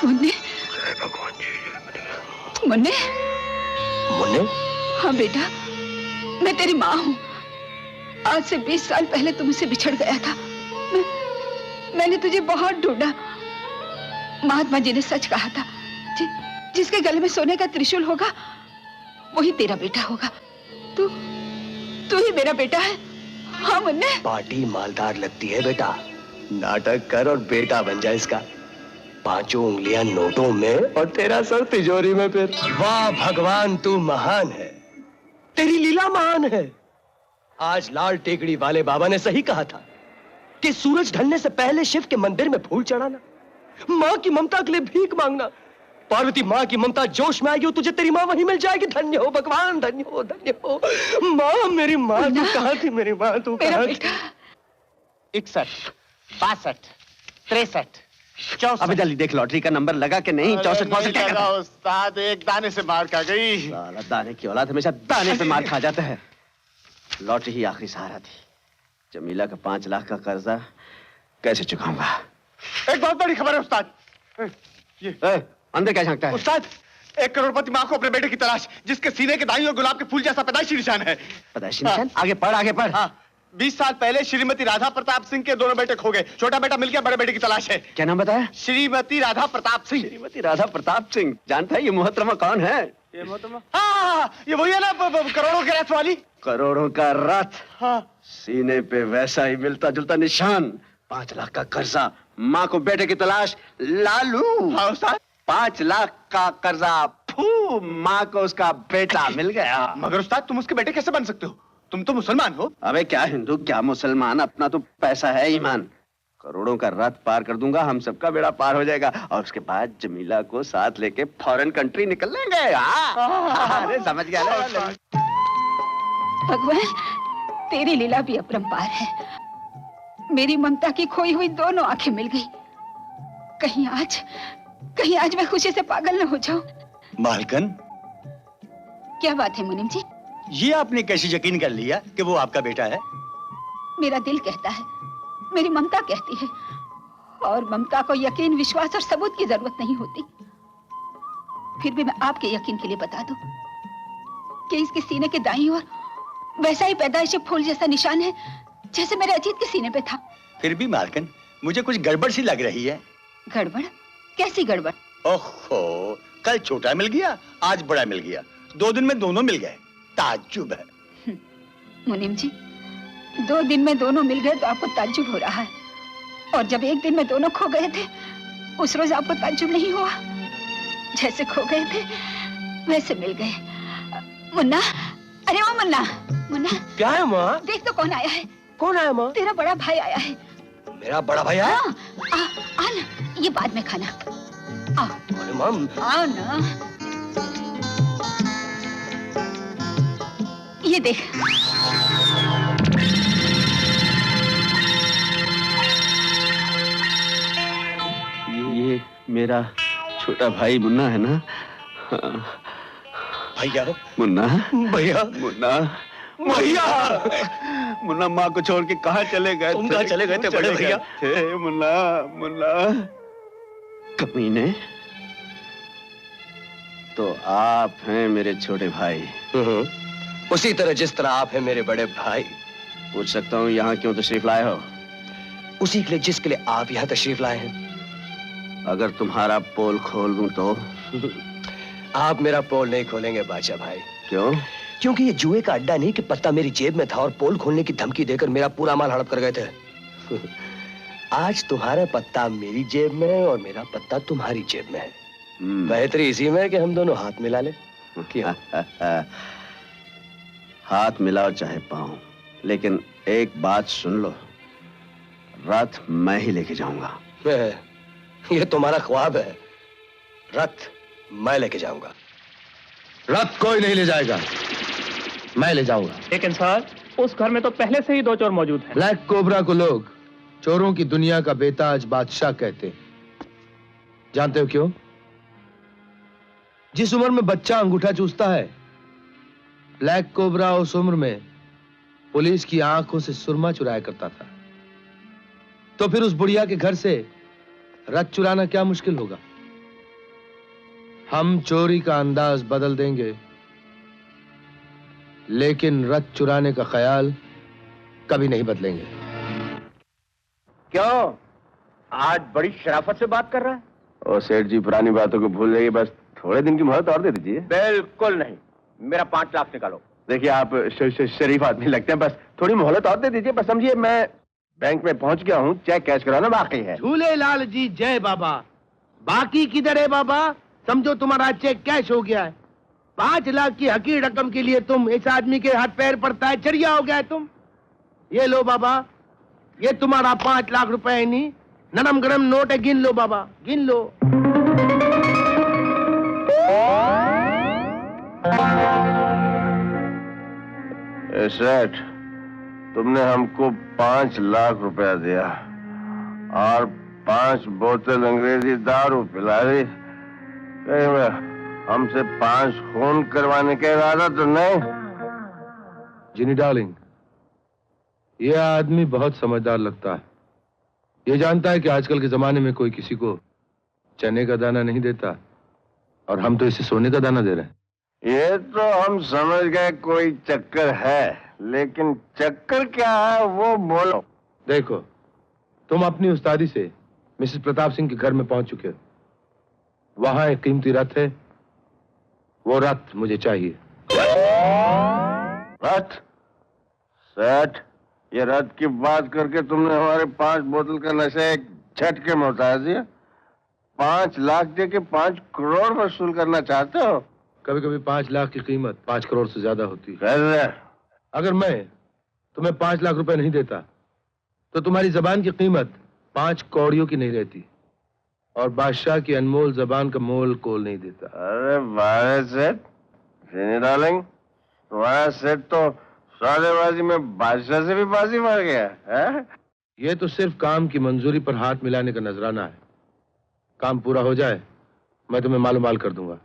मुन्ने, मुन्ने, मुन्ने? हाँ बेटा, मैं तेरी माँ हूँ। आज से 20 साल पहले तुम मुझसे बिछड़ गया था। मैंने तुझे बहुत ढूंढा। महात्मा जी ने सच कहा था, जिसके गले में सोने का त्रिशूल होगा वही तेरा बेटा होगा। तू ही मेरा बेटा है। हाँ मुन्ने। पार्टी मालदार लगती है बेटा, नाटक कर और बेटा बन जाए इसका। 5 उंगलियां नोटों में और तेरा सर तिजोरी में। फिर वाह भगवान, तू महान है, तेरी लीला महान है। आज लाल टेकड़ी वाले बाबा ने सही कहा था कि सूरज ढलने से पहले शिव के मंदिर में फूल चढ़ाना, माँ की ममता के लिए भीख मांगना। पार्वती माँ की ममता जोश में आएगी, तुझे तेरी माँ वहीं मिल जाएगी। धन्य हो भगवान, धन्य हो, धन्य हो। माँ, मेरी माँ, तू कहाँ थी मेरी माँ, तू कहाँ थी? 61, 62, 63, 64। अबे जल्दी देख लॉटरी का नंबर लगा कि नहीं। 64 क्या लगा उस्ताद, एक दाने से मार खा गई। साला दाने की औलाद हमेशा दाने पे मार खा जाता है। लॉटरी ही आखिरी सहारा थी। जमीला का 5 लाख का कर्जा कैसे चुकाऊंगा? एक बहुत बड़ी खबर है उस्ताद। ये अंदर क्या झांकता है? उस्ताद, एक करोड़पति माँ को अपने बेटे की तलाश, जिसके सीने के दाईं ओर गुलाब के फूल जैसा पैदाइशी निशान है। पैदाइशी निशान? आगे पढ़, आगे पढ़। हाँ, 20 साल पहले श्रीमती राधा प्रताप सिंह के दोनों बेटे खो गए। छोटा बेटा मिल गया, बड़े बेटे की तलाश है। क्या नाम बताया? श्रीमती राधा प्रताप सिंह। श्रीमती राधा प्रताप सिंह। जानता है ये मोहतरमा कौन है? ये मोहतरमा? हाँ, ये वही है ना, करोड़ों के रथ वाली। करोड़ों का रथ। हाँ। सीने पे वैसा ही मिलता जुलता निशान। 5 लाख का कर्जा, माँ को बेटे की तलाश, लालू। हाँ उस्ताद। 5 लाख का कर्जा, फू, माँ को उसका बेटा मिल गया। मगर उस्ताद, तुम उसके बेटे कैसे बन सकते हो? तुम तो मुसलमान हो। अबे क्या हिंदू क्या मुसलमान, अपना तो पैसा है ईमान। करोड़ों का रथ पार कर दूंगा, हम सबका बेड़ा पार हो जाएगा। और उसके बाद जमीला को साथ लेके फॉरेन कंट्री निकल लेंगे। अरे समझ गया ना? भगवान, तेरी लीला भी अपरंपार है। मेरी ममता की खोई हुई दोनों आंखें मिल गई। कहीं आज मैं खुशी से पागल न हो जाऊं। मालकन, क्या बात है मुनीम जी? ये आपने कैसे यकीन कर लिया कि वो आपका बेटा है? मेरा दिल कहता है, मेरी ममता कहती है, और ममता को यकीन, विश्वास और सबूत की जरूरत नहीं होती। फिर भी मैं आपके यकीन के लिए बता दूं कि इसके सीने के दाईं ओर वैसा ही पैदाइशी फूल जैसा निशान है जैसे मेरे अजीत के सीने पे था। फिर भी मालकन, मुझे कुछ गड़बड़ सी लग रही है। गड़बड़? कैसी गड़बड़? ओहो, कल छोटा मिल गया, आज बड़ा मिल गया, 2 दिन में दोनों मिल गए। ताज्जुब है। मुनीम जी, 2 दिन में दोनों मिल गए तो आपको ताज्जुब हो रहा है, और जब 1 दिन में दोनों खो गए थे उस रोज आपको ताज्जुब नहीं हुआ? जैसे खो गए थे वैसे मिल गए। मुन्ना, अरे ओ मुन्ना, मुन्ना। क्या है माँ? देख तो कौन आया है। कौन आया माँ? तेरा बड़ा भाई आया है। मेरा बड़ा भाई आया? हाँ, आ ना, ये बाद में खाना। आओ। अरे माँ, आओ ना। ये देख। ये मेरा छोटा भाई मुन्ना है ना? भैया। मुन्ना, भैया, मुन्ना, भैया। मुन्ना माँ को छोड़ के कहाँ चले गए? तुम कहाँ चले गए थे बड़े भैया? मुन्ना, मुन्ना। कमीने, तो आप हैं मेरे छोटे भाई। उसी तरह जिस तरह आप हैं मेरे बड़े भाई। पूछ सकता हूँ यहाँ क्यों तशरीफ लाए हो? उसी के लिए जिसके लिए आप यहाँ तशरीफ लाए हैं। अगर तुम्हारा पोल खोल दूं तो? आप मेरा पोल नहीं खोलेंगे बादशाह भाई। क्यों? क्योंकि ये जुए का अड्डा नहीं कि पत्ता मेरी जेब में था और पोल खोलने की धमकी देकर मेरा पूरा माल हड़प कर गए थे। आज तुम्हारा पत्ता मेरी जेब में है और मेरा पत्ता तुम्हारी जेब में है। बेहतरी इसी में है कि हम दोनों हाथ मिला ले। क्या? हाथ मिलाओ चाहे पाऊं, लेकिन एक बात सुन लो, रथ मैं ही लेके जाऊंगा। ये तुम्हारा ख्वाब है, रथ मैं लेके जाऊंगा। रथ कोई नहीं ले जाएगा, मैं ले जाऊंगा। लेकिन सर, उस घर में तो पहले से ही 2 चोर मौजूद हैं। ब्लैक कोबरा को लोग चोरों की दुनिया का बेताज बादशाह कहते हैं। जानते हो क्यों? जिस उम्र में बच्चा अंगूठा चूसता है, ब्लैक कोबरा उस उम्र में पुलिस की आंखों से सुरमा चुराया करता था। तो फिर उस बुढ़िया के घर से रथ चुराना क्या मुश्किल होगा? हम चोरी का अंदाज बदल देंगे, लेकिन रथ चुराने का ख्याल कभी नहीं बदलेंगे। क्यों? आज बड़ी शराफत से बात कर रहा है। ओ सेठ जी, पुरानी बातों को भूल जाइए, बस थोड़े दिन की मोहलत और दे दीजिए। बिल्कुल नहीं, मेरा 5 लाख निकालो। देखिए, आप शरीफ आदमी लगते हैं, बस थोड़ी मोहलत और दे दीजिए। बस समझिए, मैं बैंक में पहुंच गया हूँ, चेक कैश कराना बाकी है। झूलेलाल जी जय बाबा। बाकी किधर है बाबा? समझो तुम्हारा चेक कैश हो गया है। 5 लाख की हकीर रकम के लिए तुम इस आदमी के हाथ पैर पड़ता है, चढ़िया हो गया है तुम। ये लो बाबा, ये तुम्हारा 5 लाख रुपए नहीं, नरम गरम नोट है, गिन लो बाबा, गिन लो। सेठ, तुमने हमको 5 लाख रुपया दिया और 5 बोतल अंग्रेजी दारू पिला दी। हमसे 5 खून करवाने का इरादा तो नहीं? जिनी डार्लिंग, ये आदमी बहुत समझदार लगता है। ये जानता है कि आजकल के जमाने में कोई किसी को चने का दाना नहीं देता, और हम तो इसे सोने का दाना दे रहे हैं। ये तो हम समझ गए कोई चक्कर है, लेकिन चक्कर क्या है वो बोलो। देखो, तुम अपनी उस्तादी से मिसेस प्रताप सिंह के घर में पहुंच चुके हो। वहां एक कीमती रथ है, वो रथ मुझे चाहिए। रथ? सेठ, ये रथ की बात करके तुमने हमारे 5 बोतल का नशा एक झटके में उतार दिया। 5 लाख दे के 5 करोड़ वसूल करना चाहते हो? कभी कभी 5 लाख की कीमत 5 करोड़ से ज्यादा होती है। कैसे? अगर मैं तुम्हें 5 लाख रुपए नहीं देता, तो तुम्हारी जबान की कीमत 5 कौड़ियों की नहीं रहती, और बादशाह की अनमोल जबान का मोल कोल नहीं देता। अरे वाह सेठ, डार्लिंग, तुम्हारा सेठ तो सौदेबाजी में बादशाह से भी बाजी मार गया है? ये तो सिर्फ काम की मंजूरी पर हाथ मिलाने का नजराना है। काम पूरा हो जाए, मैं तुम्हें मालूमाल कर दूंगा।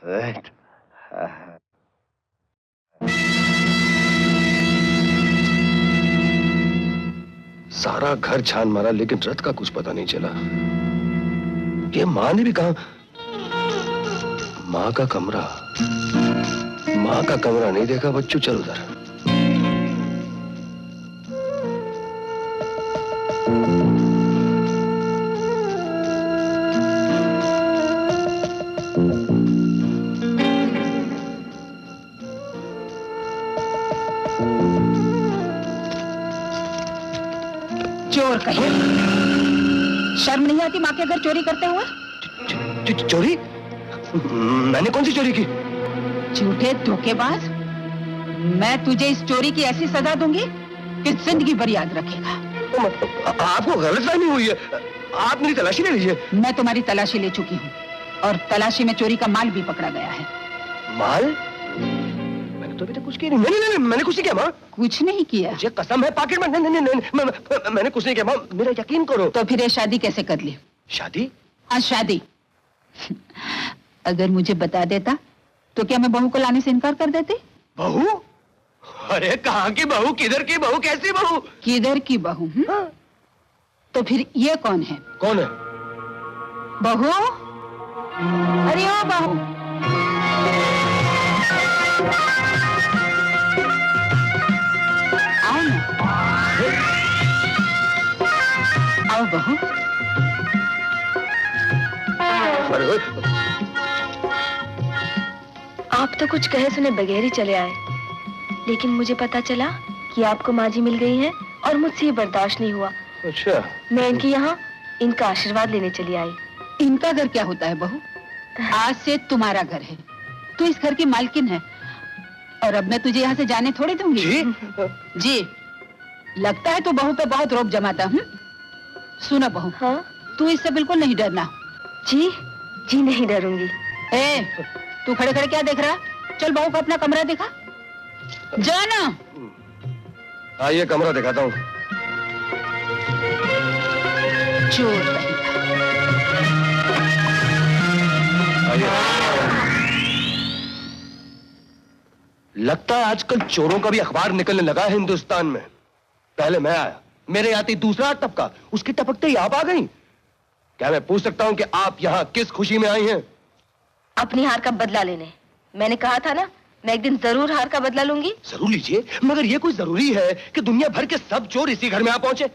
सेठ, सारा घर छान मारा, लेकिन रथ का कुछ पता नहीं चला। ये माँ ने भी कहा। माँ का कमरा नहीं देखा। बच्चू, चल उधर। चोर कहीं, शर्म नहीं आती माँ के घर चोरी करते हुए? चोरी? मैंने कौन सी चोरी की? झूठे धोखेबाज, मैं तुझे इस चोरी की ऐसी सजा दूंगी कि जिंदगी भर याद रखेगा। आपको गलतफहमी हुई है। आप मेरी तलाशी ले लीजिए। मैं तुम्हारी तलाशी ले चुकी हूँ, और तलाशी में चोरी का माल भी पकड़ा गया है। माल? मैंने तो अभी तक कुछ किया नहीं। नहीं, मैंने कुछ नहीं किया माँ। कुछ नहीं किया? मुझे कसम है, पॉकेट में। नहीं, मैंने कुछ नहीं किया माँ, मेरा यकीन करो। तो फिर ये शादी कैसे कर ली? शादी? हाँ, शादी। अगर मुझे बता देता तो क्या मैं बहू को लाने से इनकार कर देती? बहू? अरे कहाँ की बहू, किधर की बहू, कैसी बहू? किधर की बहू? हाँ। तो फिर ये कौन है? कौन है? बहू? अरे ओ बहू, आओ ना। आओ बहू। अरे आप तो कुछ कहे सुने बगैर ही चले आए, लेकिन मुझे पता चला कि आपको माँ जी मिल गई हैं और मुझसे ये बर्दाश्त नहीं हुआ। अच्छा। मैं इनके यहाँ इनका आशीर्वाद लेने चली आई। इनका घर क्या होता है बहू? आज से तुम्हारा घर है, तू इस घर की मालकिन है, और अब मैं तुझे यहाँ से जाने थोड़ी दूंगी। जी? जी, लगता है तू बहू पे बहुत रोब जमाता। सुना बहू, हाँ? तू इससे बिल्कुल नहीं डरना। जी जी नहीं डरूंगी। ए, तू खड़े खड़े क्या देख रहा? चल बहू को अपना कमरा दिखा, जाना। आइए, कमरा दिखाता हूँ। चोर कहीं का। लगता है आजकल चोरों का भी अखबार निकलने लगा है हिंदुस्तान में। पहले मैं आया, मेरे आते दूसरा टपका, उसकी टपकते ही आप आ गई। क्या मैं पूछ सकता हूं कि आप यहां किस खुशी में आई हैं? अपनी हार का बदला लेने। मैंने कहा था ना, मैं एक दिन जरूर हार का बदला लूंगी। जरूर लीजिए, मगर ये कोई जरूरी है कि दुनिया भर के सब चोर इसी घर में आ पहुंचे?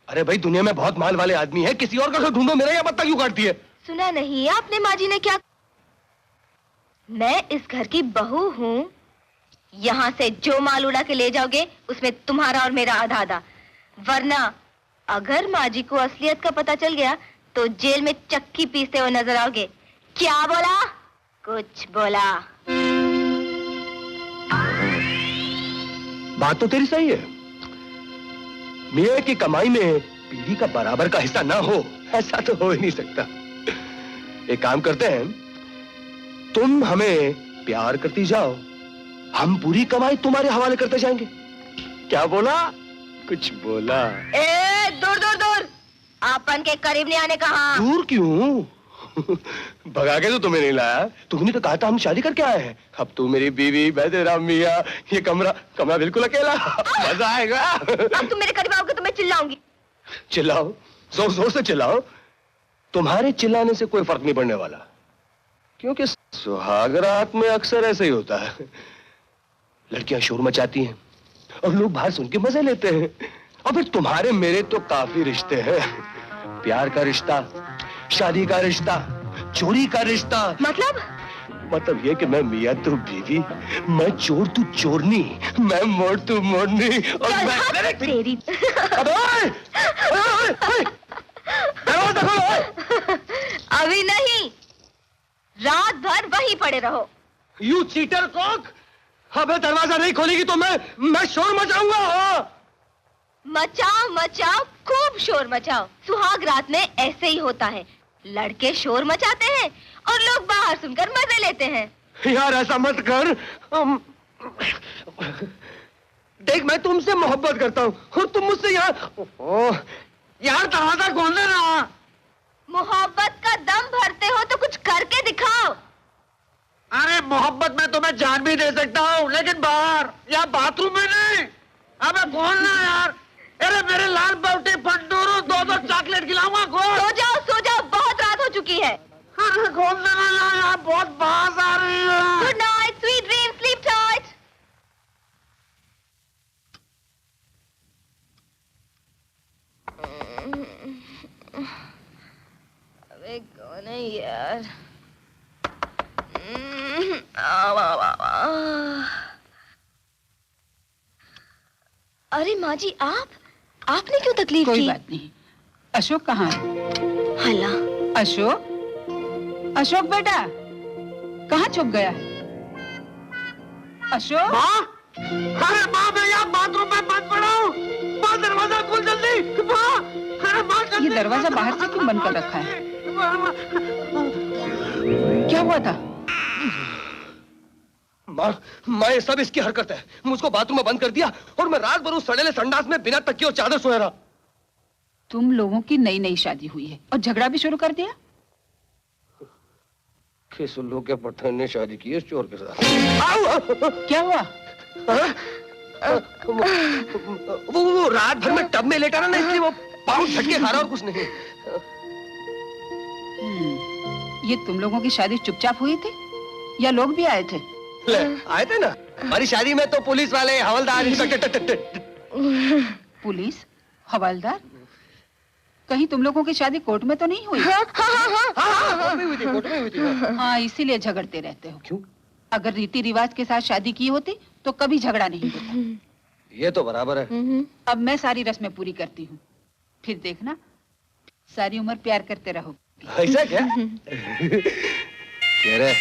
अरे भाई, दुनिया में बहुत माल वाले आदमी हैं, किसी और का घर ढूंढो, मेरा यहाँ पत्ता क्यों काटती है? सुना नहीं आपने माँ जी ने क्या? मैं इस घर की बहू हूँ। यहाँ से जो माल उड़ा के ले जाओगे उसमें तुम्हारा और मेरा आधा आधा, वरना अगर माँ जी को असलियत का पता चल गया तो जेल में चक्की पीसते हुए नजर आओगे। क्या बोला? कुछ बोला? बात तो तेरी सही है। मियाँ की कमाई में बीवी का बराबर का हिस्सा ना हो, ऐसा तो हो ही नहीं सकता। एक काम करते हैं, तुम हमें प्यार करती जाओ, हम पूरी कमाई तुम्हारे हवाले करते जाएंगे। क्या बोला? कुछ बोला? ए, दूर दूर दूर, आपन के करीब नहीं आने कहा। दूर क्यों? भगा के तो तुम्हें नहीं लाया, तुमने तो कहा था हम शादी करके आए हैं। अब तू मेरी बीवी, मैं तेरा मियाँ, ये कमरा बिल्कुल अकेला, मजा आएगा। अब तुम मेरे करीब आओगे तो मैं चिल्लाऊंगी। चिल्लाओ, जोर जोर से चिल्लाओ, तुम्हारे चिल्लाने से कोई फर्क नहीं पड़ने वाला, क्योंकि सुहाग रात में अक्सर ऐसे ही होता है। लड़कियां शोर मचाती हैं और लोग बाहर सुन के मजे लेते हैं, और फिर तुम्हारे मेरे तो काफी रिश्ते हैं। प्यार का रिश्ता, शादी का रिश्ता, चोरी का रिश्ता। मतलब ये कि मैं मियाँ तू बीवी, मैं चोर तू चोरनी, मैं मोड़ तू मोड़नी, और मैं तेरी। अभी नहीं, रात भर वहीं पड़े रहो। यू चीटर कॉक, अबे दरवाजा नहीं खोलेगी तो मैं शोर मचाऊंगा। मचाओ मचाओ, खूब शोर मचाओ। सुहाग रात में ऐसे ही होता है, लड़के शोर मचाते हैं और लोग बाहर सुनकर मजे लेते हैं। यार ऐसा मत कर। देख, मैं तुमसे मोहब्बत करता हूँ और तुम मुझसे यार दरवाजा खोल देना। मोहब्बत का दम भरते हो तो कुछ करके दिखाओ। अरे मोहब्बत में तो मैं जान भी दे सकता हूँ, लेकिन बाहर या बाथरूम में नहीं। अबे खोलना यार। अरे मेरे लाल बाउटी फंडूरू, 2-2 चॉकलेट खिलाऊंगा। सो जाओ, बहुत रात हो चुकी है। खोल देना यार, बहुत बाज आ रही है। Good night, sweet dream, sleep tight. अबे कौन है यार? अरे माँ जी, आपने क्यों तकलीफ कोई की? बात नहीं। अशोक कहाँ है? हला। अशोक बेटा, कहाँ छुप गया? अशोक? माँ? अरे माँ, मैं यहाँ बाथरूम में बंद पड़ा हूँ। माँ, दरवाजा खोल जल्दी। माँ, अरे माँ जल्दी। ये दरवाजा बाहर से क्यों बंद कर रखा है? क्या हुआ था? माँ, ये सब इसकी हरकत है। मुझको बाथरूम में बंद कर दिया और मैं रात भर उस सड़ेले संडास में बिना तकिए और चादर सोया रहा। तुम लोगों की नई शादी हुई है और झगड़ा भी शुरू कर दिया? किस उल्लू के पट्टे ने शादी की है इस चोर के साथ? क्या हुआ? वो रात भर में टब में लेटा रहा ना, इसलिए वो पाँव झटके खा रहा और कुछ नहीं। ये तुम लोगों की शादी चुपचाप हुई थी या लोग भी आए थे? आए थे ना, हमारी शादी में तो पुलिस वाले, हवलदार, इंस्पेक्टर। पुलिस, हवलदार? कहीं तुम लोगों की शादी कोर्ट में तो नहीं हुई? कोर्ट में हुई थी, कोर्ट में हुई थी। हाँ, इसीलिए झगड़ते रहते हो। क्यों? अगर रीति रिवाज के साथ शादी की होती तो कभी झगड़ा नहीं होता। ये तो बराबर है। अब मैं सारी रस्में पूरी करती हूँ, फिर देखना सारी उम्र प्यार करते रहो। ऐसा क्या? कह रहे